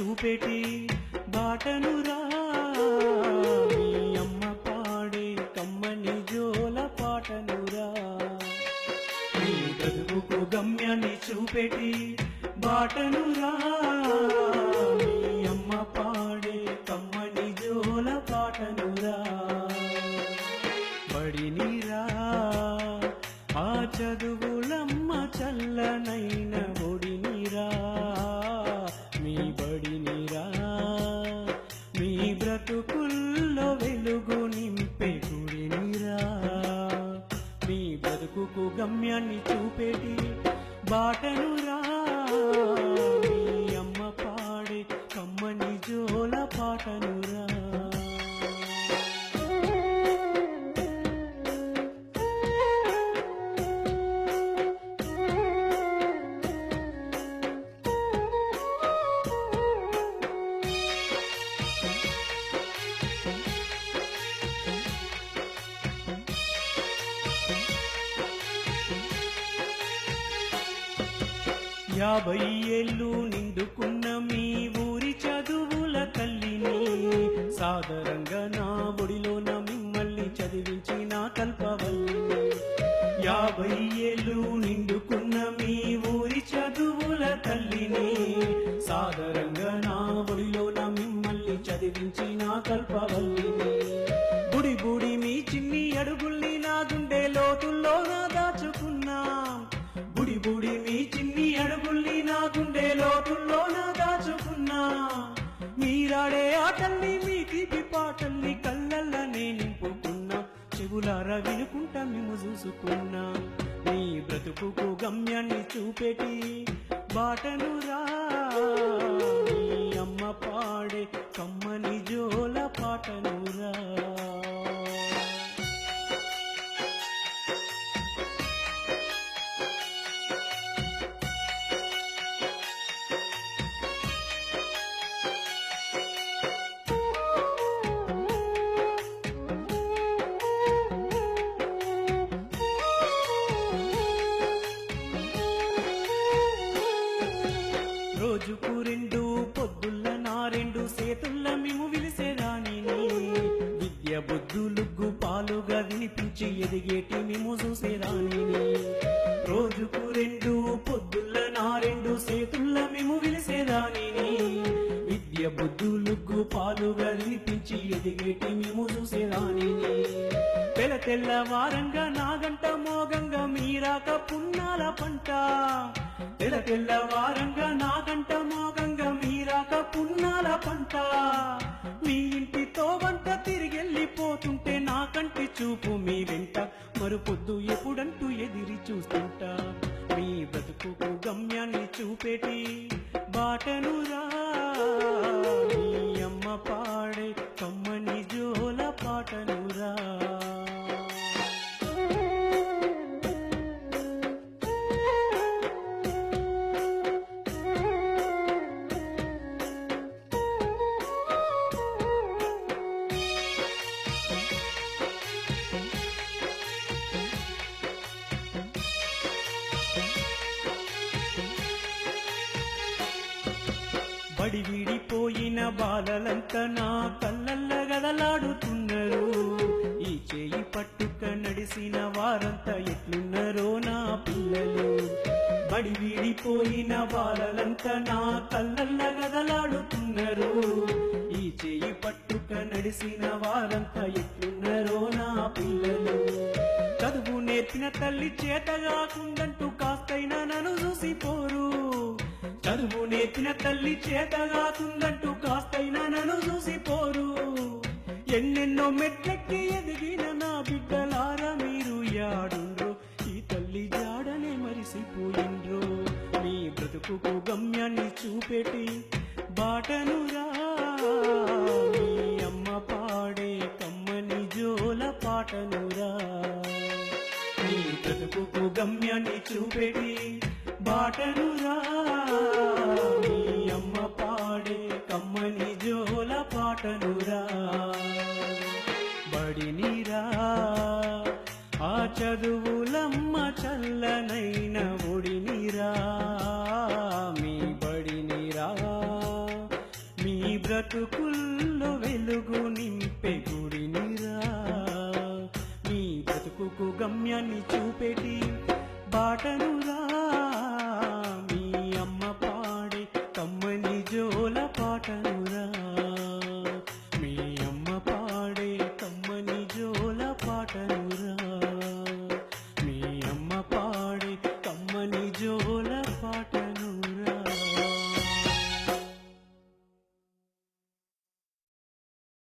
చూపెటి బాటనురా మీ అమ్మ పాడే కమ్మని జోల పాటనురా మీ బ్రతుకు గమ్యాన్ని చూపెటి బాటనురా మీ అమ్మ పాడే కమ్మని జోల పాటనురా బడినిరా ఆ చదువులమ్మ చల్లనైన ఒడినిరా మీ బడినిరా మీ బ్రతుకుల్లో వెలుగు నింపే గుడినిరా మీ బ్రతుకు గమ్యాన్ని చూపెటి బాటనురా మీ అమ్మ పాడే కమ్మని జోల పాటనురా యాభై ఏళ్ళు నిండుకున్న మీ ఊరి చదువుల తల్లిని సాదరంగా నా ఒడిలోన మిమ్మల్ని చదివించిన కల్పవల్లిని యాభై ఏళ్ళు నిండుకున్న మీ ఊరి చదువుల తల్లిని సాదరంగా నా ఒడిలోన మిమ్మల్ని చదివించిన కల్పవల్లిని బుడి బుడి మీ చిన్ని అడుగుల్ని నా గుండె లోతుల్లో నా దాచుకున్నా బుడి బుడి మీ చిన్ని అడుగుల్ని నా గుండె లోతుల్లో నా దాచుకున్నా మీరాడే ఆటల్ని మీ తీపి పాటల్ని కళ్ళల్లనే నింపుకున్నా చెవులారా వినుకుంటా మేము చూసుకున్నా మీ బ్రతుకు గమ్యాన్ని చూపెటి బాటనురా మీ అమ్మ పాడే కమ్మని జోల పాటనురా రోజుకు రెండు పొద్దుల్ల నా రెండు సేతుల్ల మేము విలిసేదాని విద్య బుద్ధులుగ్గు పాలుగా వినిపించి ఎదిగేటి మేము చూసేదాని రోజుకు రెండు పొద్దుల్ల నా రెండు సేతుల్ల మేము విలిసేదాని విద్య బుద్ధులుగ్గు పాలుగా వినిపించి ఎదిగేటి మేము చూసేదాని తెల్లవారంగా నాగంట మోగంగా మీరాక పున్నాల పంట తెల్లవారంగా నాగంట మోగంగా మీరాక పున్నాల పంట మీ ఇంటితో వంట తిరిగెళ్ళిపోతుంటే నా కంటి చూపు మీ వెంట మరుపొద్దు ఎప్పుడంటూ ఎదిరి చూస్తుంటా మీ బ్రతుకు గమ్యాన్ని చూపెటి బాటనురా మీ అమ్మ పాడే కమ్మని జోల పాటనురా బడి వీడిపోయిన బాలలంతా నా కళ్ళల్ల గదలాడుతున్నారు ఈ చేయి పట్టుక నడిసిన వారంతా ఎట్లున్నారో నా పిల్లలు బడి వీడిపోయిన బాలలంతా నా కళ్ళల్ల గదలాడుతున్నారు ఈ చేయి పట్టుక నడిసిన వారంతా ఎట్లున్నారో నా పిల్లలు చదువు నేర్పిన తల్లి చేతగాకుందంటూ కాస్తైనా నన్ను చూసిపోరు చదువు నేర్పిన తల్లి చేతగాకుందంటూ కాస్తైనా నన్ను చూసిపోరు ఎన్నెన్నో మెట్లెక్కి ఎదిగిన నా బిడ్డలారా మీరు యాడుండ్రు ఈ తల్లి జాడనే మరిసిపోయిండ్రు మీ బ్రతుకు గమ్యాన్ని చూపెటి బాటనురా మీ అమ్మ పాడే కమ్మని జోల పాటనురా మీ బ్రతుకు గమ్యాన్ని చూపెటి బాటనురా మీ అమ్మ పాడే కమ్మని జోల పాటనురా బడినిరా ఆ చదువులమ్మ చల్లనైన ఒడినిరా మీ బడినిరా బ్రతుకుల్లో వెలుగు నింపే గుడినిరా నీ బ్రతుకుకు గమ్యాన్ని చూపెటి బాటను